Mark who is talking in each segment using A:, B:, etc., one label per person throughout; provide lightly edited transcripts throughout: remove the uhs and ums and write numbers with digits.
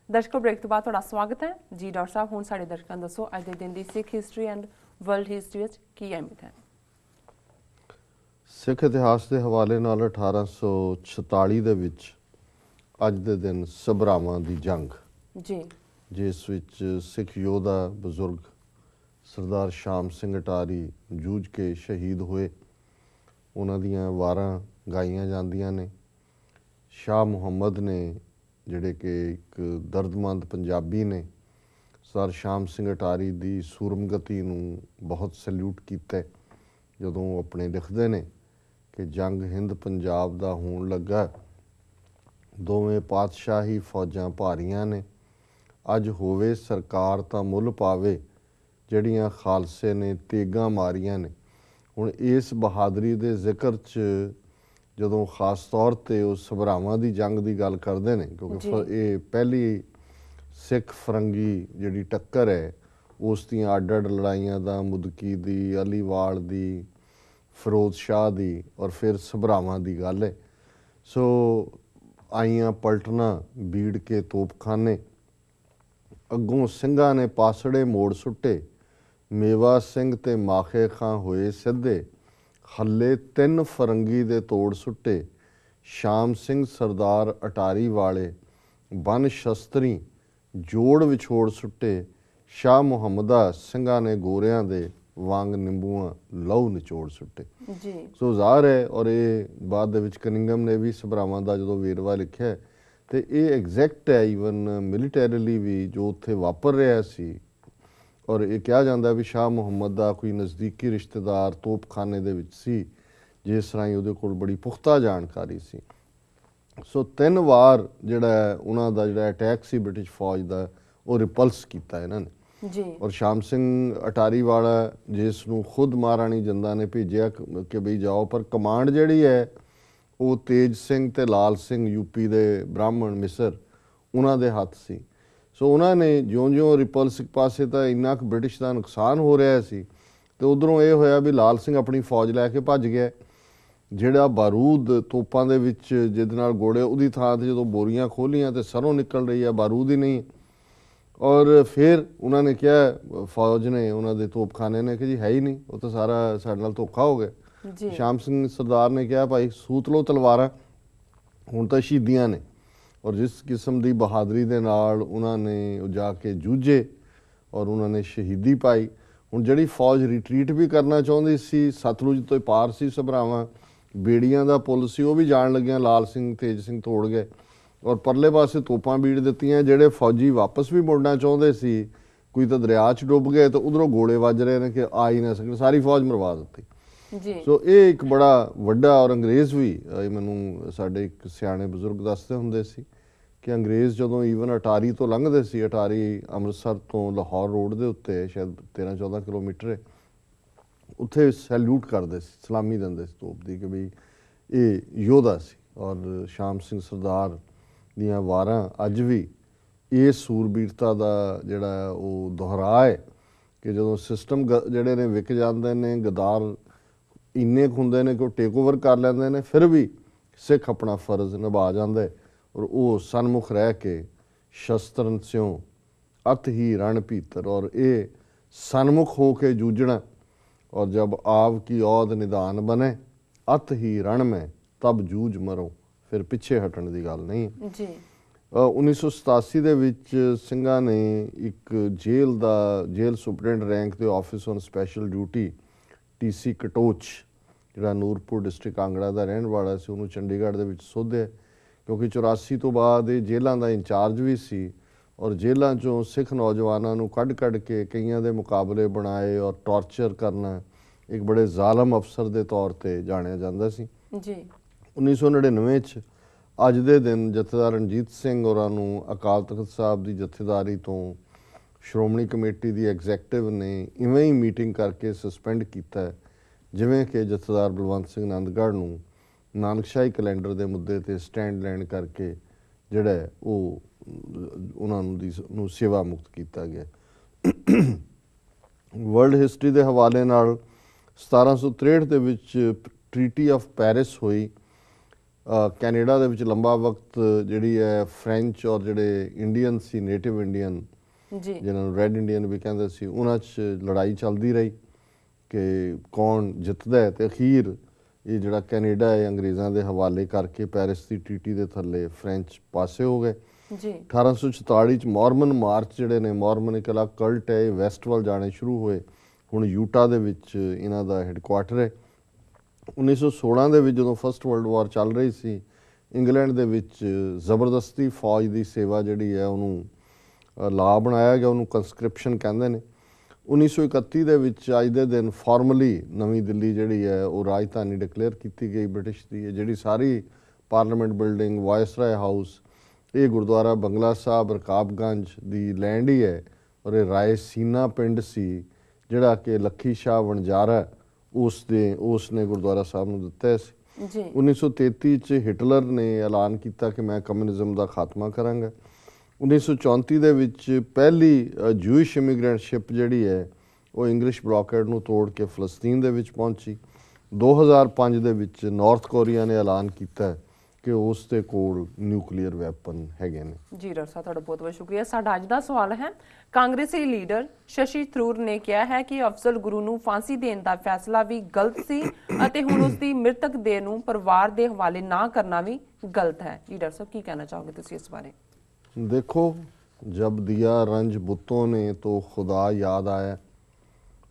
A: ਦਰਸ਼ਕੋ break ਤੋਂ ਬਾਅਦ ਤੁਹਾਡਾ ਸਵਾਗਤ ਹੈ ਜੀ। ਡਾਕਟਰ ਸਾਹਿਬ, ਹੁਣ ਸਾਡੇ ਦਰਸ਼ਕਾਂ ਨੂੰ ਦੱਸੋ ਅੱਜ ਦੇ ਦਿਨ ਦੀ ਸਿੱਖ ਹਿਸਟਰੀ ਐਂਡ ਵਰਲਡ ਹਿਸਟਰੀ ਵਿੱਚ ਕੀ ਅਹਿਮੀਅਤ ਹੈ?
B: ਸਿੱਖ ਇਤਿਹਾਸ ਦੇ ਹਵਾਲੇ ਨਾਲ 1846 ਦੇ ਵਿੱਚ ਅੱਜ ਦੇ ਦਿਨ ਸਭਰਾਵਾਂ ਦੀ ਜੰਗ
A: ਜੀ,
B: ਜਿਸ ਵਿੱਚ ਸਿੱਖ ਯੋਧਾ ਬਜ਼ੁਰਗ ਸਰਦਾਰ ਸ਼ਾਮ ਸਿੰਘ ਅਟਾਰੀ ਜੂਝ ਕੇ ਸ਼ਹੀਦ ਹੋਏ। ਉਹਨਾਂ ਦੀਆਂ ਵਾਰਾਂ ਗਾਈਆਂ ਜਾਂਦੀਆਂ ਨੇ। ਸ਼ਾਹ ਮੁਹੰਮਦ ਨੇ ਜਿਹੜੇ ਕਿ ਇੱਕ ਦਰਦਮੰਦ ਪੰਜਾਬੀ ਨੇ, ਸਰਦਾਰ ਸ਼ਾਮ ਸਿੰਘ ਅਟਾਰੀ ਦੀ ਸੂਰਮਗਤੀ ਨੂੰ ਬਹੁਤ ਸੈਲੂਟ ਕੀਤਾ ਜਦੋਂ ਉਹ ਆਪਣੇ ਲਿਖਦੇ ਨੇ ਕਿ ਜੰਗ ਹਿੰਦ ਪੰਜਾਬ ਦਾ ਹੋਣ ਲੱਗਾ, ਦੋਵੇਂ ਪਾਤਸ਼ਾਹੀ ਫੌਜਾਂ ਭਾਰੀਆਂ ਨੇ, ਅੱਜ ਹੋਵੇ ਸਰਕਾਰ ਤਾਂ ਮੁੱਲ ਪਾਵੇ, ਜਿਹੜੀਆਂ ਖਾਲਸੇ ਨੇ ਤੇਗਾਂ ਮਾਰੀਆਂ ਨੇ। ਹੁਣ ਇਸ ਬਹਾਦਰੀ ਦੇ ਜ਼ਿਕਰ 'ਚ ਜਦੋਂ ਖਾਸ ਤੌਰ 'ਤੇ ਉਹ ਸਭਰਾਵਾਂ ਦੀ ਜੰਗ ਦੀ ਗੱਲ ਕਰਦੇ ਨੇ, ਕਿਉਂਕਿ ਇਹ ਪਹਿਲੀ ਸਿੱਖ ਫਰੰਗੀ ਜਿਹੜੀ ਟੱਕਰ ਹੈ ਉਸ ਦੀਆਂ ਅੱਡ ਅੱਡ ਲੜਾਈਆਂ ਦਾ, ਮੁਦਕੀ ਦੀ, ਅਲੀਵਾਲ ਦੀ, ਫਿਰੋਜ਼ ਸ਼ਾਹ ਦੀ ਔਰ ਫਿਰ ਸਭਰਾਵਾਂ ਦੀ ਗੱਲ ਹੈ। ਸੋ ਆਈਆਂ ਪਲਟਣਾ ਬੀੜ ਕੇ ਤੋਪਖਾਨੇ, ਅੱਗੋਂ ਸਿੰਘਾਂ ਨੇ ਪਾਸੜੇ ਮੋੜ ਸੁੱਟੇ, ਮੇਵਾ ਸਿੰਘ ਤੇ ਮਾਖੇ ਖਾਂ ਹੋਏ ਸਿੱਧੇ, ਹੱਲੇ 3 ਫਰੰਗੀ ਦੇ ਤੋੜ ਸੁੱਟੇ, ਸ਼ਾਮ ਸਿੰਘ ਸਰਦਾਰ ਅਟਾਰੀ ਵਾਲੇ ਬਨ ਸ਼ਸਤਰੀ ਜੋੜ ਵਿਛੋੜ ਸੁੱਟੇ, ਸ਼ਾਹ ਮੁਹੰਮਦਾ ਸਿੰਘਾਂ ਨੇ ਗੋਰਿਆਂ ਦੇ ਵਾਂਗ ਨਿੰਬੂਆਂ ਲਹੂ ਨਿਚੋੜ ਸੁੱਟੇ।
A: ਜੀ,
B: ਸੋ ਜ਼ਾਹਰ ਹੈ, ਔਰ ਇਹ ਬਾਅਦ ਦੇ ਵਿੱਚ ਕਨਿੰਗਮ ਨੇ ਵੀ ਸਭਰਾਵਾਂ ਦਾ ਜਦੋਂ ਵੇਰਵਾ ਲਿਖਿਆ ਤੇ ਇਹ ਐਗਜ਼ੈਕਟ ਹੈ ਈਵਨ ਮਿਲੀਟੈਰੀਲੀ ਵੀ ਜੋ ਉੱਥੇ ਵਾਪਰ ਰਿਹਾ ਸੀ। ਔਰ ਇਹ ਕਿਹਾ ਜਾਂਦਾ ਵੀ ਸ਼ਾਹ ਮੁਹੰਮਦ ਦਾ ਕੋਈ ਨਜ਼ਦੀਕੀ ਰਿਸ਼ਤੇਦਾਰ ਤੋਪਖਾਨੇ ਦੇ ਵਿੱਚ ਸੀ, ਜਿਸ ਰਾਹੀਂ ਉਹਦੇ ਕੋਲ ਬੜੀ ਪੁਖਤਾ ਜਾਣਕਾਰੀ ਸੀ। ਸੋ 3 ਵਾਰ ਜਿਹੜਾ ਉਹਨਾਂ ਦਾ ਜਿਹੜਾ ਅਟੈਕ ਸੀ ਬ੍ਰਿਟਿਸ਼ ਫੌਜ ਦਾ, ਉਹ ਰਿਪਲਸ ਕੀਤਾ ਇਹਨਾਂ ਨੇ।
A: ਜੀ,
B: ਔਰ ਸ਼ਾਮ ਸਿੰਘ ਅਟਾਰੀ ਵਾਲਾ ਜਿਸ ਨੂੰ ਖੁਦ ਮਹਾਰਾਣੀ ਜਿੰਦਾਂ ਨੇ ਭੇਜਿਆ ਕਿ ਬਈ ਜਾਓ, ਪਰ ਕਮਾਂਡ ਜਿਹੜੀ ਹੈ ਉਹ ਤੇਜ ਸਿੰਘ ਤੇ ਲਾਲ ਸਿੰਘ ਯੂਪੀ ਦੇ ਬ੍ਰਾਹਮਣ ਮਿਸਰ ਉਹਨਾਂ ਦੇ ਹੱਥ ਸੀ। ਸੋ ਉਹਨਾਂ ਨੇ ਜਿਉਂ-ਜਿਉਂ ਰਿਪਲਸ ਇੱਕ ਪਾਸੇ ਤਾਂ ਇੰਨਾ ਕੁ ਬ੍ਰਿਟਿਸ਼ ਦਾ ਨੁਕਸਾਨ ਹੋ ਰਿਹਾ ਸੀ ਤੇ ਉੱਧਰੋਂ ਇਹ ਹੋਇਆ ਵੀ ਲਾਲ ਸਿੰਘ ਆਪਣੀ ਫੌਜ ਲੈ ਕੇ ਭੱਜ ਗਿਆ। ਜਿਹੜਾ ਬਾਰੂਦ ਤੋਪਾਂ ਦੇ ਵਿੱਚ ਜਿਹਦੇ ਨਾਲ ਗੋਲੇ, ਉਹਦੀ ਥਾਂ 'ਤੇ ਜਦੋਂ ਬੋਰੀਆਂ ਖੋਲ੍ਹੀਆਂ ਤੇ ਸਰੋਂ ਨਿਕਲ ਰਹੀ ਆ, ਬਾਰੂਦ ਹੀ ਨਹੀਂ। ਔਰ ਫਿਰ ਉਹਨਾਂ ਨੇ ਕਿਹਾ, ਫੌਜ ਨੇ, ਉਹਨਾਂ ਦੇ ਤੋਪਖਾਨੇ ਨੇ ਕਿ ਜੀ ਹੈ ਹੀ ਨਹੀਂ, ਉਹ ਤਾਂ ਸਾਰਾ ਸਾਡੇ ਨਾਲ ਧੋਖਾ ਹੋ ਗਿਆ। ਸ਼ਾਮ ਸਿੰਘ ਸਰਦਾਰ ਨੇ ਕਿਹਾ ਭਾਈ ਸੂਤ ਲਓ ਤਲਵਾਰਾਂ, ਹੁਣ ਤਾਂ ਸ਼ਹੀਦੀਆਂ ਨੇ। ਔਰ ਜਿਸ ਕਿਸਮ ਦੀ ਬਹਾਦਰੀ ਦੇ ਨਾਲ ਉਹਨਾਂ ਨੇ ਉਹ ਜਾ ਕੇ ਜੂਝੇ ਔਰ ਉਹਨਾਂ ਨੇ ਸ਼ਹੀਦੀ ਪਾਈ। ਹੁਣ ਜਿਹੜੀ ਫੌਜ ਰਿਟਰੀਟ ਵੀ ਕਰਨਾ ਚਾਹੁੰਦੀ ਸੀ, ਸਤਲੁਜ ਤੋਂ ਪਾਰ ਸੀ ਸਭਰਾਵਾਂ, ਬੇੜੀਆਂ ਦਾ ਪੁੱਲ ਸੀ, ਉਹ ਵੀ ਜਾਣ ਲੱਗਿਆਂ ਲਾਲ ਸਿੰਘ ਤੇਜ ਸਿੰਘ ਤੋੜ ਗਏ ਔਰ ਪਰਲੇ ਪਾਸੇ ਤੋਪਾਂ ਬੀੜ ਦਿੱਤੀਆਂ। ਜਿਹੜੇ ਫੌਜੀ ਵਾਪਸ ਵੀ ਮੁੜਨਾ ਚਾਹੁੰਦੇ ਸੀ, ਕੋਈ ਤਾਂ ਦਰਿਆ 'ਚ ਡੁੱਬ ਗਏ ਤਾਂ ਉਧਰੋਂ ਗੋਲੇ ਵੱਜ ਰਹੇ ਨੇ ਕਿ ਆ ਹੀ ਨਾ ਸਕਣ, ਸਾਰੀ ਫੌਜ ਮਰਵਾ ਦਿੱਤੀ। ਸੋ ਇਹ ਇੱਕ ਬੜਾ ਵੱਡਾ, ਔਰ ਅੰਗਰੇਜ਼ ਵੀ, ਮੈਨੂੰ ਸਾਡੇ ਇੱਕ ਸਿਆਣੇ ਬਜ਼ੁਰਗ ਦੱਸਦੇ ਹੁੰਦੇ ਸੀ ਕਿ ਅੰਗਰੇਜ਼ ਜਦੋਂ ਈਵਨ ਅਟਾਰੀ ਤੋਂ ਲੰਘਦੇ ਸੀ, ਅਟਾਰੀ ਅੰਮ੍ਰਿਤਸਰ ਤੋਂ ਲਾਹੌਰ ਰੋਡ ਦੇ ਉੱਤੇ ਸ਼ਾਇਦ 13-14 ਕਿਲੋਮੀਟਰ ਹੈ, ਉੱਥੇ ਸੈਲੂਟ ਕਰਦੇ ਸੀ, ਸਲਾਮੀ ਦਿੰਦੇ ਸੀ ਤੋਪ ਦੀ ਕਿ ਬਈ ਇਹ ਯੋਧਾ ਸੀ। ਔਰ ਸ਼ਾਮ ਸਿੰਘ ਸਰਦਾਰ ਦੀਆਂ ਵਾਰਾਂ ਅੱਜ ਵੀ ਇਹ ਸੂਰਬੀਰਤਾ ਦਾ ਜਿਹੜਾ ਉਹ ਦੁਹਰਾ ਹੈ ਕਿ ਜਦੋਂ ਸਿਸਟਮ ਜਿਹੜੇ ਨੇ ਵਿਕ ਜਾਂਦੇ ਨੇ, ਗਦਾਰ ਇੰਨੇ ਕੁ ਹੁੰਦੇ ਨੇ ਕਿ ਉਹ ਟੇਕ ਓਵਰ ਕਰ ਲੈਂਦੇ ਨੇ, ਫਿਰ ਵੀ ਸਿੱਖ ਆਪਣਾ ਫਰਜ਼ ਨਿਭਾ ਜਾਂਦਾ ਹੈ ਔਰ ਉਹ ਸਨਮੁਖ ਰਹਿ ਕੇ ਸ਼ਸਤਰਨ ਸਿਉ ਅਤ ਹੀ ਰਣ ਭੀਤਰ, ਔਰ ਇਹ ਸਨਮੁਖ ਹੋ ਕੇ ਜੂਝਣਾ। ਔਰ ਜਬ ਆਵ ਕੀ ਔਦ ਨਿਦਾਨ ਬਣੇ, ਅਤ ਹੀ ਰਣ ਮੈਂ ਤਬ ਜੂਝ ਮਰੋ, ਫਿਰ ਪਿੱਛੇ ਹਟਣ ਦੀ ਗੱਲ ਨਹੀਂ। 1987 ਦੇ ਵਿੱਚ ਸਿੰਘਾਂ ਨੇ ਇੱਕ ਜੇਲ੍ਹ ਸੁਪਰਡੈਂਟ ਰੈਂਕ ਦੇ office on special duty TC Katoch, ਜਿਹੜਾ ਨੂਰਪੁਰ ਡਿਸਟ੍ਰਿਕਟ ਕਾਂਗੜਾ ਦਾ ਰਹਿਣ ਵਾਲਾ ਸੀ, ਉਹਨੂੰ ਚੰਡੀਗੜ੍ਹ ਦੇ ਵਿੱਚ ਸੋਧਿਆ, ਕਿਉਂਕਿ 84 ਤੋਂ ਬਾਅਦ ਇਹ ਜੇਲ੍ਹਾਂ ਦਾ ਇੰਚਾਰਜ ਵੀ ਸੀ ਔਰ ਜੇਲ੍ਹਾਂ 'ਚੋਂ ਸਿੱਖ ਨੌਜਵਾਨਾਂ ਨੂੰ ਕੱਢ ਕੇ ਕਈਆਂ ਦੇ ਮੁਕਾਬਲੇ ਬਣਾਏ ਔਰ ਟਾਰਚਰ ਕਰਨਾ ਇੱਕ ਬੜੇ ਜ਼ਾਲਮ ਅਫਸਰ ਦੇ ਤੌਰ 'ਤੇ ਜਾਣਿਆ ਜਾਂਦਾ ਸੀ। 1999 'ਚ ਅੱਜ ਦੇ ਦਿਨ ਜਥੇਦਾਰ ਰਣਜੀਤ ਸਿੰਘ ਹੋਰਾਂ ਨੂੰ ਅਕਾਲ ਤਖਤ ਸਾਹਿਬ ਦੀ ਜਥੇਦਾਰੀ ਤੋਂ ਸ਼੍ਰੋਮਣੀ ਕਮੇਟੀ ਦੀ ਐਗਜ਼ੈਕਟਿਵ ਨੇ ਇਵੇਂ ਹੀ ਮੀਟਿੰਗ ਕਰਕੇ ਸਸਪੈਂਡ ਕੀਤਾ, ਜਿਵੇਂ ਕਿ ਜਥੇਦਾਰ ਬਲਵੰਤ ਸਿੰਘ ਨੰਦਗੜ੍ਹ ਨੂੰ ਨਾਨਕਸ਼ਾਹੀ ਕੈਲੰਡਰ ਦੇ ਮੁੱਦੇ 'ਤੇ ਸਟੈਂਡ ਲੈਣ ਕਰਕੇ ਜਿਹੜਾ ਉਹ ਉਹਨਾਂ ਨੂੰ ਸੇਵਾ ਮੁਕਤ ਕੀਤਾ ਗਿਆ। ਵਰਲਡ ਹਿਸਟਰੀ ਦੇ ਹਵਾਲੇ ਨਾਲ 1763 ਦੇ ਵਿੱਚ ਟ੍ਰੀਟੀ ਆਫ ਪੈਰਿਸ ਹੋਈ। ਕੈਨੇਡਾ ਦੇ ਵਿੱਚ ਲੰਬਾ ਵਕਤ ਜਿਹੜੀ ਹੈ ਫ੍ਰੈਂਚ ਔਰ ਜਿਹੜੇ ਇੰਡੀਅਨ ਸੀ, ਨੇਟਿਵ ਇੰਡੀਅਨ
A: ਜੀ
B: ਜਿਨ੍ਹਾਂ ਨੂੰ ਰੈੱਡ ਇੰਡੀਅਨ ਵੀ ਕਹਿੰਦੇ ਸੀ, ਉਹਨਾਂ 'ਚ ਲੜਾਈ ਚੱਲਦੀ ਰਹੀ ਕਿ ਕੌਣ ਜਿੱਤਦਾ ਹੈ। ਤੇ ਅਖੀਰ ਇਹ ਜਿਹੜਾ ਕੈਨੇਡਾ ਹੈ ਅੰਗਰੇਜ਼ਾਂ ਦੇ ਹਵਾਲੇ ਕਰਕੇ ਪੈਰਿਸ ਦੀ ਟੀਟੀ ਦੇ ਥੱਲੇ ਫ੍ਰੈਂਚ ਪਾਸੇ ਹੋ ਗਏ।
A: ਜੀ
B: 1844 ਚ ਮੌਰਮਨ ਮਾਰਚ ਜਿਹੜੇ ਨੇ, ਮੌਰਮਨ ਇੱਕ ਅਲੱਗ ਕਲਟ ਹੈ, ਇਹ ਵੈਸਟ ਵੱਲ ਜਾਣੇ ਸ਼ੁਰੂ ਹੋਏ। ਹੁਣ ਯੂਟਾ ਦੇ ਵਿੱਚ ਇਹਨਾਂ ਦਾ ਹੈੱਡਕੁਆਟਰ ਹੈ। 1916 ਦੇ ਵਿੱਚ ਜਦੋਂ ਫਸਟ ਵਰਲਡ ਵਾਰ ਚੱਲ ਰਹੀ ਸੀ, ਇੰਗਲੈਂਡ ਦੇ ਵਿੱਚ ਜ਼ਬਰਦਸਤੀ ਫੌਜ ਦੀ ਸੇਵਾ ਜਿਹੜੀ ਹੈ ਉਹਨੂੰ ਲਾ ਬਣਾਇਆ ਗਿਆ, ਉਹਨੂੰ ਕੰਸਕ੍ਰਿਪਸ਼ਨ ਕਹਿੰਦੇ ਨੇ। 1931 ਦੇ ਵਿੱਚ ਅੱਜ ਦੇ ਦਿਨ ਫਾਰਮਲੀ ਨਵੀਂ ਦਿੱਲੀ ਜਿਹੜੀ ਹੈ ਉਹ ਰਾਜਧਾਨੀ ਡਿਕਲੇਅਰ ਕੀਤੀ ਗਈ ਬ੍ਰਿਟਿਸ਼ ਦੀ। ਇਹ ਜਿਹੜੀ ਸਾਰੀ ਪਾਰਲੀਮੈਂਟ ਬਿਲਡਿੰਗ, ਵਾਇਸਰਾਏ ਹਾਊਸ, ਇਹ ਗੁਰਦੁਆਰਾ ਬੰਗਲਾ ਸਾਹਿਬ ਰਕਾਬਗੰਜ ਦੀ ਲੈਂਡ ਹੀ ਹੈ। ਔਰ ਇਹ ਰਾਏਸੀਨਾ ਪਿੰਡ ਸੀ ਜਿਹੜਾ ਕਿ ਲੱਖੀ ਸ਼ਾਹ ਵਣਜਾਰਾ ਉਸ ਨੇ ਗੁਰਦੁਆਰਾ ਸਾਹਿਬ ਨੂੰ ਦਿੱਤਾ ਸੀ।
A: ਜੀ
B: 1933 ਚ ਹਿਟਲਰ ਨੇ ਐਲਾਨ ਕੀਤਾ ਕਿ ਮੈਂ ਕਮਿਊਨਿਜ਼ਮ ਦਾ ਖਾਤਮਾ ਕਰਾਂਗਾ। 1934 ਦੇ ਵਿੱਚ ਪਹਿਲੀ ਜੂਇਸ਼ ਇਮੀਗ੍ਰੈਂਟ ਸ਼ਿਪ ਜਿਹੜੀ ਹੈ ਉਹ ਇੰਗਲਿਸ਼ ਬਲੌਕੇਡ ਨੂੰ ਤੋੜ ਕੇ ਫਲਸਤੀਨ ਦੇ ਵਿੱਚ ਪਹੁੰਚੀ। 2005 ਦੇ ਵਿੱਚ ਨਾਰਥ ਕੋਰੀਆ ਨੇ ਐਲਾਨ ਕੀਤਾ ਕਿ ਉਸ ਦੇ ਕੋਲ ਨਿਊਕਲੀਅਰ ਵੈਪਨ ਹੈਗੇ ਨੇ।
A: ਜੀ ਡਾਕਟਰ ਸਾਹਿਬ, ਤੁਹਾਡਾ ਬਹੁਤ ਬਹੁਤ ਸ਼ੁਕਰੀਆ। ਸਾਡਾ ਅੱਜ ਦਾ ਸਵਾਲ ਹੈ, ਕਾਂਗਰਸੀ ਲੀਡਰ ਸ਼ਸ਼ੀ ਥਰੂਰ ਨੇ ਕਿਹਾ ਹੈ ਕਿ ਅਫਜ਼ਲ ਗੁਰੂ ਨੂੰ ਫਾਂਸੀ ਦੇਣ ਦਾ ਫੈਸਲਾ ਵੀ ਗਲਤ ਸੀ ਅਤੇ ਹੁਣ ਉਸ ਦੀ ਮ੍ਰਿਤਕ ਦੇਹ ਨੂੰ ਪਰਿਵਾਰ ਦੇ ਹਵਾਲੇ ਨਾ ਕਰਨਾ ਵੀ ਗਲਤ ਹੈ। ਜੀ ਡਾਕਟਰ ਸਾਹਿਬ, ਕੀ ਕਹਿਣਾ ਚਾਹੋਗੇ ਤੁਸੀਂ ਇਸ ਬਾਰੇ?
B: ਦੇਖੋ, ਜਬ ਦਿया रंज बुतों ने तो खुदा याद आया।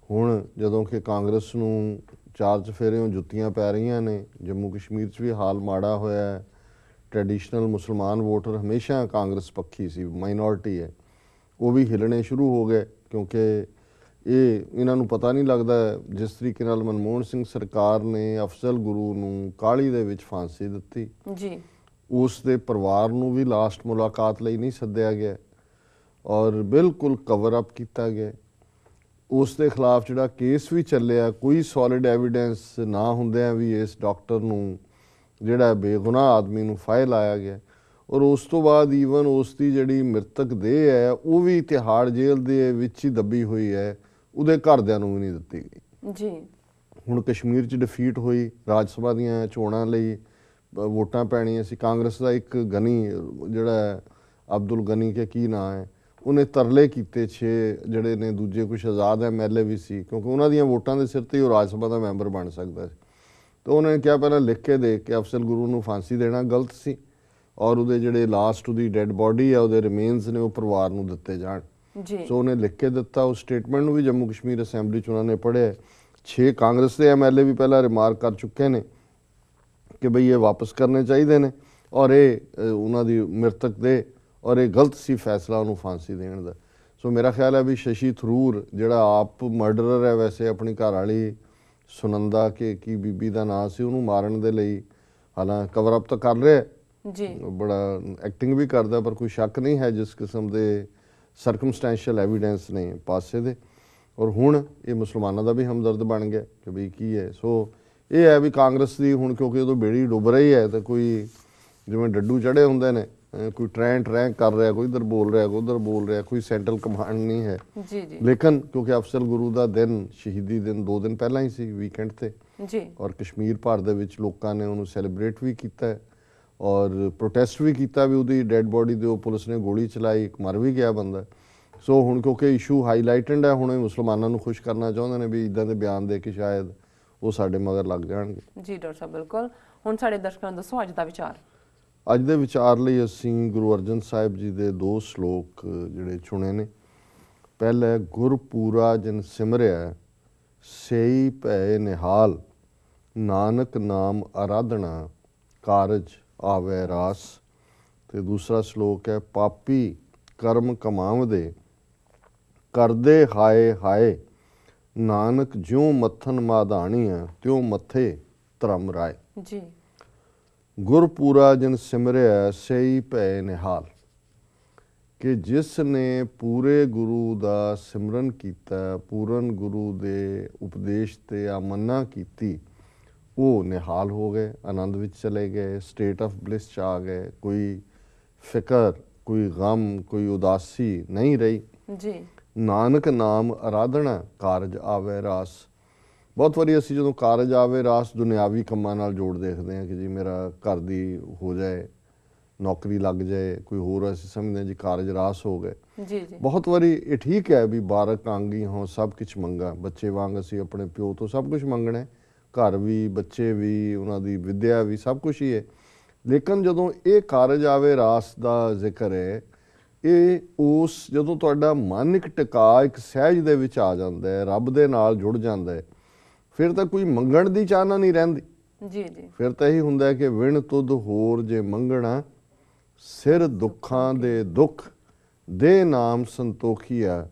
B: ਹੁਣ ਜਦੋਂ ਕਿ ਕਾਂਗਰਸ ਨੂੰ ਚਾਰ ਚਫੇਰਿਓਂ ਜੁੱਤੀਆਂ ਪੈ ਰਹੀਆਂ ਨੇ, ਜੰਮੂ ਕਸ਼ਮੀਰ 'ਚ ਵੀ ਹਾਲ ਮਾੜਾ ਹੋਇਆ ਹੈ। ਟ੍ਰੈਡੀਸ਼ਨਲ ਮੁਸਲਮਾਨ ਵੋਟਰ ਹਮੇਸ਼ਾ ਕਾਂਗਰਸ ਪੱਖੀ ਸੀ, ਮਾਈਨੋਰਟੀ ਹੈ, ਉਹ ਵੀ ਹਿੱਲਣੇ ਸ਼ੁਰੂ ਹੋ ਗਏ ਕਿਉਂਕਿ ਇਹਨਾਂ ਨੂੰ ਪਤਾ ਨਹੀਂ ਲੱਗਦਾ ਜਿਸ ਤਰੀਕੇ ਨਾਲ ਮਨਮੋਹਨ ਸਿੰਘ ਸਰਕਾਰ ਨੇ ਅਫਜ਼ਲ ਗੁਰੂ ਨੂੰ ਕਾਹਲੀ ਦੇ ਵਿੱਚ ਫਾਂਸੀ ਦਿੱਤੀ।
A: ਜੀ
B: ਉਸ ਦੇ ਪਰਿਵਾਰ ਨੂੰ ਵੀ ਲਾਸਟ ਮੁਲਾਕਾਤ ਲਈ ਨਹੀਂ ਸੱਦਿਆ ਗਿਆ ਔਰ ਬਿਲਕੁਲ ਕਵਰ ਅਪ ਕੀਤਾ ਗਿਆ। ਉਸ ਦੇ ਖਿਲਾਫ ਜਿਹੜਾ ਕੇਸ ਵੀ ਚੱਲਿਆ, ਕੋਈ ਸੋਲਿਡ ਐਵੀਡੈਂਸ ਨਾ ਹੁੰਦਿਆਂ ਵੀ ਇਸ ਡਾਕਟਰ ਨੂੰ ਜਿਹੜਾ ਬੇਗੁਨਾਹ ਆਦਮੀ ਨੂੰ ਫਾਹੇ ਲਾਇਆ ਗਿਆ। ਔਰ ਉਸ ਤੋਂ ਬਾਅਦ ਈਵਨ ਉਸ ਦੀ ਜਿਹੜੀ ਮ੍ਰਿਤਕ ਦੇਹ ਹੈ ਉਹ ਵੀ ਤਿਹਾੜ ਜੇਲ੍ਹ ਦੇ ਵਿੱਚ ਹੀ ਦੱਬੀ ਹੋਈ ਹੈ, ਉਹਦੇ ਘਰਦਿਆਂ ਨੂੰ ਵੀ ਨਹੀਂ ਦਿੱਤੀ ਗਈ।
A: ਜੀ
B: ਹੁਣ ਕਸ਼ਮੀਰ 'ਚ ਡਿਫੀਟ ਹੋਈ, ਰਾਜ ਸਭਾ ਦੀਆਂ ਚੋਣਾਂ ਲਈ ਵੋਟਾਂ ਪੈਣੀਆਂ ਸੀ। ਕਾਂਗਰਸ ਦਾ ਇੱਕ ਗਨੀ ਜਿਹੜਾ ਅਬਦੁਲ ਗਨੀ ਕੇ ਕੀ ਨਾਂ ਹੈ, ਉਹਨੇ ਤਰਲੇ ਕੀਤੇ 6 ਜਿਹੜੇ ਨੇ ਦੂਜੇ ਕੁਛ ਆਜ਼ਾਦ MLA ਵੀ ਸੀ ਕਿਉਂਕਿ ਉਹਨਾਂ ਦੀਆਂ ਵੋਟਾਂ ਦੇ ਸਿਰ ਤੇ ਹੀ ਉਹ ਰਾਜ ਸਭਾ ਦਾ ਮੈਂਬਰ ਬਣ ਸਕਦਾ ਸੀ। ਤਾਂ ਉਹਨਾਂ ਨੇ ਕਿਹਾ ਪਹਿਲਾਂ ਲਿਖ ਕੇ ਦੇ ਕੇ ਅਫਜ਼ਲ ਗੁਰੂ ਨੂੰ ਫਾਂਸੀ ਦੇਣਾ ਗਲਤ ਸੀ ਔਰ ਉਹਦੇ ਜਿਹੜੇ ਲਾਸਟ ਉਹਦੀ ਡੈੱਡ ਬੋਡੀ ਆ, ਉਹਦੇ ਰਿਮੇਨਸ ਨੇ ਉਹ ਪਰਿਵਾਰ ਨੂੰ ਦਿੱਤੇ ਜਾਣ।
A: ਜੀ
B: ਸੋ ਉਹਨੇ ਲਿਖ ਕੇ ਦਿੱਤਾ। ਉਸ ਸਟੇਟਮੈਂਟ ਨੂੰ ਵੀ ਜੰਮੂ ਕਸ਼ਮੀਰ ਅਸੈਂਬਲੀ 'ਚ ਉਹਨਾਂ ਨੇ ਪੜ੍ਹਿਆ। 6 ਕਾਂਗਰਸ ਦੇ MLA ਵੀ ਪਹਿਲਾਂ ਰਿਮਾਰਕ ਕਰ ਚੁੱਕੇ ਨੇ ਕਿ ਬਈ ਇਹ ਵਾਪਸ ਕਰਨੇ ਚਾਹੀਦੇ ਨੇ ਔਰ ਇਹ ਉਹਨਾਂ ਦੀ ਮ੍ਰਿਤਕ ਦੇ ਔਰ ਇਹ ਗਲਤ ਸੀ ਫੈਸਲਾ ਉਹਨੂੰ ਫਾਂਸੀ ਦੇਣ ਦਾ। ਸੋ ਮੇਰਾ ਖਿਆਲ ਹੈ ਵੀ ਸ਼ਸ਼ੀ ਥਰੂਰ ਜਿਹੜਾ ਆਪ ਮਰਡਰਰ ਹੈ, ਵੈਸੇ ਆਪਣੀ ਘਰ ਵਾਲੀ ਸੁਨੰਦਾ ਕਿ ਕੀ ਬੀਬੀ ਦਾ ਨਾਂ ਸੀ, ਉਹਨੂੰ ਮਾਰਨ ਦੇ ਲਈ ਹਾਲਾਂ ਕਵਰ ਅਪ ਤਾਂ ਕਰ ਰਿਹਾ
A: ਜੀ,
B: ਬੜਾ ਐਕਟਿੰਗ ਵੀ ਕਰਦਾ, ਪਰ ਕੋਈ ਸ਼ੱਕ ਨਹੀਂ ਹੈ ਜਿਸ ਕਿਸਮ ਦੇ ਸਰਕਮਸਟੈਂਸ਼ੀਅਲ ਐਵੀਡੈਂਸ ਨੇ ਪਾਸੇ ਦੇ। ਔਰ ਹੁਣ ਇਹ ਮੁਸਲਮਾਨਾਂ ਦਾ ਵੀ ਹਮਦਰਦ ਬਣ ਗਿਆ ਕਿ ਬਈ ਕੀ ਹੈ। ਸੋ ਇਹ ਹੈ ਵੀ ਕਾਂਗਰਸ ਦੀ ਹੁਣ ਕਿਉਂਕਿ ਉਦੋਂ ਬੇੜੀ ਡੁੱਬ ਰਹੀ ਹੈ ਤਾਂ ਕੋਈ ਜਿਵੇਂ ਡੱਡੂ ਚੜ੍ਹੇ ਹੁੰਦੇ ਨੇ, ਕੋਈ ਟਰੈਂਕ ਕਰ ਰਿਹਾ, ਕੋਈ ਇੱਧਰ ਬੋਲ ਰਿਹਾ, ਕੋਈ ਉੱਧਰ ਬੋਲ ਰਿਹਾ, ਕੋਈ ਸੈਂਟਰਲ ਕਮਾਂਡ ਨਹੀਂ ਹੈ।
A: ਜੀ ਜੀ
B: ਲੇਕਿਨ ਕਿਉਂਕਿ ਅਫਜ਼ਲ ਗੁਰੂ ਦਾ ਦਿਨ, ਸ਼ਹੀਦੀ ਦਿਨ 2 ਦਿਨ ਪਹਿਲਾਂ ਹੀ ਸੀ, ਵੀਕਐਂਡ ਤੇ,
A: ਜੀ
B: ਔਰ ਕਸ਼ਮੀਰ ਭਰ ਦੇ ਵਿੱਚ ਲੋਕਾਂ ਨੇ ਉਹਨੂੰ ਸੈਲੀਬ੍ਰੇਟ ਵੀ ਕੀਤਾ ਔਰ ਪ੍ਰੋਟੈਸਟ ਵੀ ਕੀਤਾ ਵੀ ਉਹਦੀ ਡੈੱਡ ਬੋਡੀ ਦੇ ਉਹ ਪੁਲਿਸ ਨੇ ਗੋਲੀ ਚਲਾਈ, ਇੱਕ ਮਰ ਵੀ ਗਿਆ ਬੰਦਾ। ਸੋ ਹੁਣ ਕਿਉਂਕਿ ਇਸ਼ੂ ਹਾਈਲਾਈਟਡ ਹੈ, ਹੁਣ ਇਹ ਮੁਸਲਮਾਨਾਂ ਨੂੰ ਖੁਸ਼ ਕਰਨਾ ਚਾਹੁੰਦੇ ਨੇ ਵੀ ਇੱਦਾਂ ਦੇ ਬਿਆਨ ਦੇ ਕੇ ਸ਼ਾਇਦ ਉਹ ਸਾਡੇ ਮਗਰ ਲੱਗ ਜਾਣਗੇ।
A: ਜੀ ਡਾਕਟਰ ਸਾਹਿਬ, ਬਿਲਕੁਲ। ਹੁਣ ਸਾਡੇ ਦਰਸ਼ਕਾਂ ਨੂੰ ਦੱਸੋ ਅੱਜ ਦਾ ਵਿਚਾਰ।
B: ਅੱਜ ਦੇ ਵਿਚਾਰ ਲਈ ਅਸੀਂ ਗੁਰੂ ਅਰਜਨ ਸਾਹਿਬ ਜੀ ਦੇ 2 ਸ਼ਲੋਕ ਜਿਹੜੇ ਚੁਣੇ ਨੇ। ਪਹਿਲਾ ਹੈ, ਗੁਰਪੂਰਾ ਜਿਨ ਸਿਮਰਿਆ ਸਈ ਭੈ ਨਿਹਾਲ, ਨਾਨਕ ਨਾਮ ਆਰਾਧਨਾ ਕਾਰਜ ਆਵੈ ਰਾਸ। ਤੇ ਦੂਸਰਾ ਸ਼ਲੋਕ ਹੈ, ਪਾਪੀ ਕਰਮ ਕਮਾਵਦੇ ਕਰਦੇ ਹਾਏ ਹਾਏ, ਨਾਨਕ ਜਿਉਂ ਮੱਥਨ ਮਾਧਾਣੀਆਂ ਤਿਉਂ ਮੱਥੇ ਧਰਮ ਰਾਏ।
A: ਜੀ
B: ਗੁਰਪੂਰਾ ਜਿਨ ਸਿਮਰਿਆ ਸਈ ਭੈ ਨਿਹਾਲ, ਕਿ ਜਿਸ ਨੇ ਪੂਰੇ ਗੁਰੂ ਦਾ ਸਿਮਰਨ ਕੀਤਾ, ਪੂਰਨ ਗੁਰੂ ਦੇ ਉਪਦੇਸ਼ ਤੇ ਆਮੰਨਾ ਕੀਤੀ, ਉਹ ਨਿਹਾਲ ਹੋ ਗਏ, ਆਨੰਦ ਵਿੱਚ ਚਲੇ ਗਏ, ਸਟੇਟ ਆਫ ਬਲਿਸ 'ਚ ਆ ਗਏ। ਕੋਈ ਫਿਕਰ, ਕੋਈ ਗਮ, ਕੋਈ ਉਦਾਸੀ ਨਹੀਂ ਰਹੀ।
A: ਜੀ
B: ਨਾਨਕ ਨਾਮ ਆਰਾਧਨਾ ਕਾਰਜ ਆਵੈ ਰਾਸ, ਬਹੁਤ ਵਾਰੀ ਅਸੀਂ ਜਦੋਂ ਕਾਰਜ ਆਵੇ ਰਾਸ ਦੁਨਿਆਵੀ ਕੰਮਾਂ ਨਾਲ ਜੋੜ ਦੇਖਦੇ ਹਾਂ ਕਿ ਜੀ ਮੇਰਾ ਘਰ ਦੀ ਹੋ ਜਾਏ, ਨੌਕਰੀ ਲੱਗ ਜਾਏ, ਕੋਈ ਹੋਰ ਅਸੀਂ ਸਮਝਦੇ ਹਾਂ ਜੀ ਕਾਰਜ ਰਾਸ ਹੋ ਗਏ।
A: ਜੀ ਜੀ
B: ਬਹੁਤ ਵਾਰੀ ਇਹ ਠੀਕ ਹੈ ਵੀ ਬਾਰਕ ਆਂਗੀ ਹੋਂ ਸਭ ਕੁਛ ਮੰਗਾ, ਬੱਚੇ ਵਾਂਗ ਅਸੀਂ ਆਪਣੇ ਪਿਓ ਤੋਂ ਸਭ ਕੁਝ ਮੰਗਣਾ, ਘਰ ਵੀ, ਬੱਚੇ ਵੀ, ਉਹਨਾਂ ਦੀ ਵਿੱਦਿਆ ਵੀ, ਸਭ ਕੁਛ ਹੀ ਹੈ। ਲੇਕਿਨ ਜਦੋਂ ਇਹ ਕਾਰਜ ਆਵੇ ਰਾਸ ਦਾ ਜ਼ਿਕਰ ਹੈ, ਇਹ ਉਸ ਜਦੋਂ ਤੁਹਾਡਾ ਮਨ ਇੱਕ ਟਿਕਾ ਇੱਕ ਸਹਿਜ ਦੇ ਵਿੱਚ ਆ ਜਾਂਦਾ ਹੈ, ਰੱਬ ਦੇ ਨਾਲ ਜੁੜ ਜਾਂਦਾ ਹੈ, ਫਿਰ ਤਾਂ ਕੋਈ ਮੰਗਣ ਦੀ ਚਾਹਨਾ ਨਹੀਂ ਰਹਿੰਦੀ।
A: ਜੀ ਜੀ
B: ਫਿਰ ਤਾਂ ਇਹੀ ਹੁੰਦਾ ਕਿ ਵਿਣ ਤੁਧ ਹੋਰ ਜੇ ਮੰਗਣਾ, ਸਿਰ ਦੁੱਖਾਂ ਦੇ ਦੁੱਖ ਦੇ ਨਾਮ ਸੰਤੋਖੀਆ,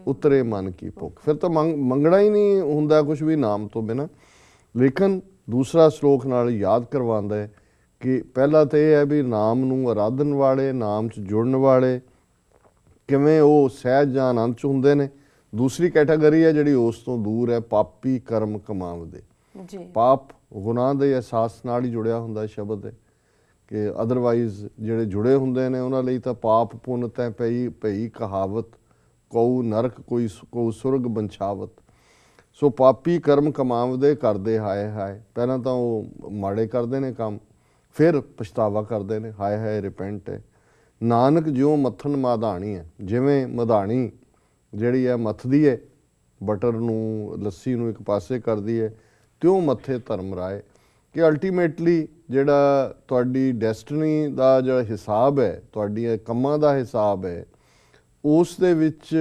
B: ਉਤਰੇ ਮਨ ਕੀ ਭੁੱਖ। ਫਿਰ ਤਾਂ ਮੰਗਣਾ ਹੀ ਨਹੀਂ ਹੁੰਦਾ ਕੁਝ ਵੀ ਨਾਮ ਤੋਂ ਬਿਨਾਂ। ਲੇਕਿਨ ਦੂਸਰਾ ਸ਼ਲੋਕ ਨਾਲ ਯਾਦ ਕਰਵਾਉਂਦਾ ਹੈ ਕਿ ਪਹਿਲਾ ਤਾਂ ਇਹ ਹੈ ਵੀ ਨਾਮ ਨੂੰ ਆਰਾਧਨ ਵਾਲੇ, ਨਾਮ 'ਚ ਜੁੜਨ ਵਾਲੇ ਕਿਵੇਂ ਉਹ ਸਹਿਜ ਜਾਂ ਆਨੰਦ 'ਚ ਹੁੰਦੇ ਨੇ। ਦੂਸਰੀ ਕੈਟਾਗਰੀ ਹੈ ਜਿਹੜੀ ਉਸ ਤੋਂ ਦੂਰ ਹੈ, ਪਾਪੀ ਕਰਮ ਕਮਾਵਦੇ।
A: ਜੀ
B: ਪਾਪ ਗੁਨਾਹ ਦੇ ਅਹਿਸਾਸ ਨਾਲ ਹੀ ਜੁੜਿਆ ਹੁੰਦਾ ਸ਼ਬਦ ਹੈ ਕਿ ਅਦਰਵਾਈਜ਼ ਜਿਹੜੇ ਜੁੜੇ ਹੁੰਦੇ ਨੇ ਉਹਨਾਂ ਲਈ ਤਾਂ ਪਾਪ ਪੁੰਨ ਤੈ ਪਈ ਕਹਾਵਤ, ਕਉ ਨਰਕ ਕਉ ਸੁਰਗ ਬੰਛਾਵਤ। ਸੋ ਪਾਪੀ ਕਰਮ ਕਮਾਵਦੇ, ਕਰਦੇ ਹਾਏ ਹਾਏ। ਪਹਿਲਾਂ ਤਾਂ ਉਹ ਮਾੜੇ ਕਰਦੇ ਨੇ ਕੰਮ, ਫਿਰ ਪਛਤਾਵਾ ਕਰਦੇ ਨੇ, ਹਾਏ ਹਾਏ ਰਿਪੈਂਟ ਹੈ। ਨਾਨਕ ਜਿਉਂ ਮੱਥਨ ਮਾਧਾਣੀ ਹੈ, ਜਿਵੇਂ ਮਧਾਣੀ ਜਿਹੜੀ ਹੈ ਮੱਥਦੀ ਹੈ ਬਟਰ ਨੂੰ, ਲੱਸੀ ਨੂੰ ਇੱਕ ਪਾਸੇ ਕਰਦੀ ਹੈ, ਤਿਉਂ ਮੱਥੇ ਧਰਮ ਰਾਏ। ਕਿ ਅਲਟੀਮੇਟਲੀ ਜਿਹੜਾ ਤੁਹਾਡੀ ਡੈਸਟਨੀ ਦਾ ਜਿਹੜਾ ਹਿਸਾਬ ਹੈ, ਤੁਹਾਡੀਆਂ ਕੰਮਾਂ ਦਾ ਹਿਸਾਬ ਹੈ, ਉਸ ਦੇ ਵਿੱਚ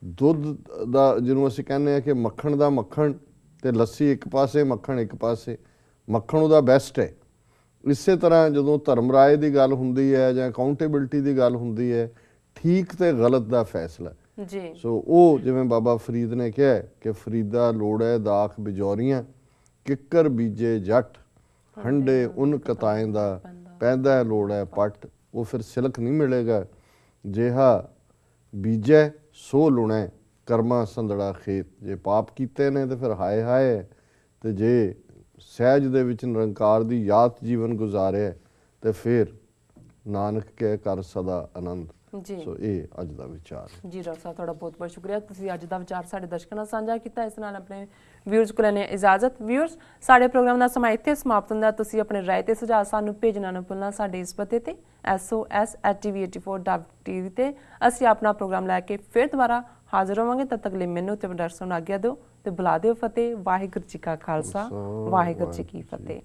B: ਦੁੱਧ ਦਾ, ਜਿਹਨੂੰ ਅਸੀਂ ਕਹਿੰਦੇ ਹਾਂ ਕਿ ਮੱਖਣ ਦਾ ਮੱਖਣ ਅਤੇ ਲੱਸੀ ਇੱਕ ਪਾਸੇ, ਮੱਖਣ ਇੱਕ ਪਾਸੇ, ਮੱਖਣ ਉਹਦਾ ਬੈਸਟ ਹੈ। ਇਸੇ ਤਰ੍ਹਾਂ ਜਦੋਂ ਧਰਮ ਰਾਏ ਦੀ ਗੱਲ ਹੁੰਦੀ ਹੈ ਜਾਂ ਅਕਾਊਂਟੇਬਿਲਟੀ ਦੀ ਗੱਲ ਹੁੰਦੀ ਹੈ, ਠੀਕ ਤੇ ਗਲਤ ਦਾ ਫੈਸਲਾ।
A: ਜੀ
B: ਸੋ ਉਹ ਜਿਵੇਂ ਬਾਬਾ ਫਰੀਦ ਨੇ ਕਿਹਾ ਕਿ ਫਰੀਦਾ ਲੋੜੈ ਦਾਖ ਬਿਜੌਰੀਆਂ, ਕਿੱਕਰ ਬੀਜੇ ਜੱਟ, ਹੰਡੇ ਉਨ ਕਤਾਏ ਦਾ, ਪੈਂਦਾ ਲੋੜੈ ਪੱਟ। ਉਹ ਫਿਰ ਸਿਲਕ ਨਹੀਂ ਮਿਲੇਗਾ, ਜਿਹਾ ਬੀਜੈ ਸੋ ਲੁਣੈ, ਕਰਮਾ ਸੰਦੜਾ ਖੇਤ। ਜੇ ਪਾਪ ਕੀਤੇ ਨੇ ਤੇ ਫਿਰ ਹਾਏ ਹਾਏ, ਤੇ ਜੇ ਸਹਿਜ ਦੇ ਵਿੱਚ ਨਿਰੰਕਾਰ ਦੀ ਯਾਦ ਜੀਵਨ ਗੁਜ਼ਾਰਿਆ ਤੇ ਫਿਰ ਨਾਨਕ ਕਹਿ ਕਰ ਸਦਾ ਆਨੰਦ।
A: ਜੀ
B: ਸੋ ਇਹ ਅੱਜ ਦਾ ਵਿਚਾਰ ਹੈ।
A: ਜੀ ਡਾਕਟਰ ਸਾਹਿਬ, ਤੁਹਾਡਾ ਬਹੁਤ ਬਹੁਤ ਸ਼ੁਕਰੀਆ। ਤੁਸੀਂ ਅੱਜ ਦਾ ਵਿਚਾਰ ਸਾਡੇ ਦਰਸ਼ਕਾਂ ਨਾਲ ਸਾਂਝਾ ਕੀਤਾ। ਇਸ ਨਾਲ ਆਪਣੇ ਵਿਊਅਰਸ ਕੋਲ ਲੈਣੇ ਇਜਾਜ਼ਤ। ਵਿਊਅਰਸ, ਸਾਡੇ ਪ੍ਰੋਗਰਾਮ ਦਾ ਸਮਾਂ ਇੱਥੇ ਸਮਾਪਤ ਹੁੰਦਾ। ਤੁਸੀਂ ਆਪਣੇ ਰਾਏ ਤੇ ਸੁਝਾਅ ਸਾਨੂੰ ਭੇਜਣਾ ਨਾ ਭੁੱਲਣਾ ਸਾਡੇ ਇਸ ਪਤੇ ਤੇ sos@tv84.tv ਤੇ। ਅਸੀਂ ਆਪਣਾ ਪ੍ਰੋਗਰਾਮ ਲੈ ਕੇ ਫਿਰ ਦੁਬਾਰਾ ਹਾਜ਼ਰ ਹੋਵਾਂਗੇ। ਤਦ ਤੱਕ ਲਈ ਮੈਨੂੰ ਤੇ ਡਾਕਟਰ ਸਾਹਿਬ ਨੂੰ ਆਗਿਆ ਦਿਓ ਤੇ ਬੁਲਾ ਦਿਓ ਫਤਿਹ। ਵਾਹਿਗੁਰੂ ਜੀ ਕਾ ਖਾਲਸਾ, ਵਾਹਿਗੁਰੂ ਜੀ ਕੀ ਫਤਿਹ।